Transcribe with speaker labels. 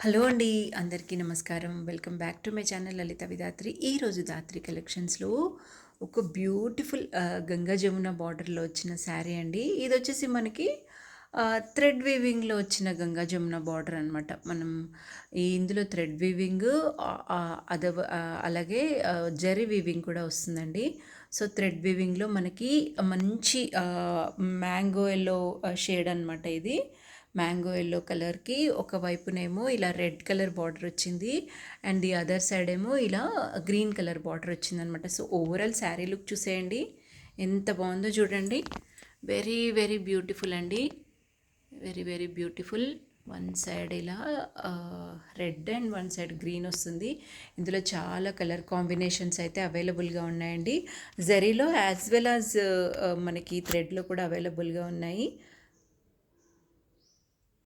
Speaker 1: Hello అండి, అందరికీ నమస్కారం. Welcome back to my channel Lalitha Vidhatri. ఈరోజు ధాత్రి కలెక్షన్స్లో ఒక బ్యూటిఫుల్ గంగా జమున బార్డర్లో వచ్చిన శారీ అండి. ఇది వచ్చేసి మనకి థ్రెడ్ వీవింగ్లో వచ్చిన గంగా జమున బార్డర్ అనమాట. మనం ఇందులో థ్రెడ్ వీవింగ్ అలాగే జరీ వీవింగ్ కూడా వస్తుందండి. సో థ్రెడ్ వీవింగ్లో మనకి మంచి మ్యాంగో ఎల్లో షేడ్ అనమాట. ఇది మ్యాంగో ఎల్లో కలర్కి ఒకవైపునేమో ఇలా రెడ్ కలర్ బార్డర్ వచ్చింది అండ్ ది అదర్ సైడ్ ఏమో ఇలా గ్రీన్ కలర్ బార్డర్ వచ్చిందనమాట. సో ఓవరాల్ శారీ లుక్ చూసేయండి, ఎంత బాగుందో చూడండి. వెరీ వెరీ బ్యూటిఫుల్ అండి, very very beautiful. One side ఇలా red and one side green వస్తుంది. ఇందులో చాలా కలర్ కాంబినేషన్స్ అయితే అవైలబుల్గా ఉన్నాయండి. జరీలో యాజ్ వెల్ యాజ్ మనకి థ్రెడ్లో కూడా అవైలబుల్గా ఉన్నాయి.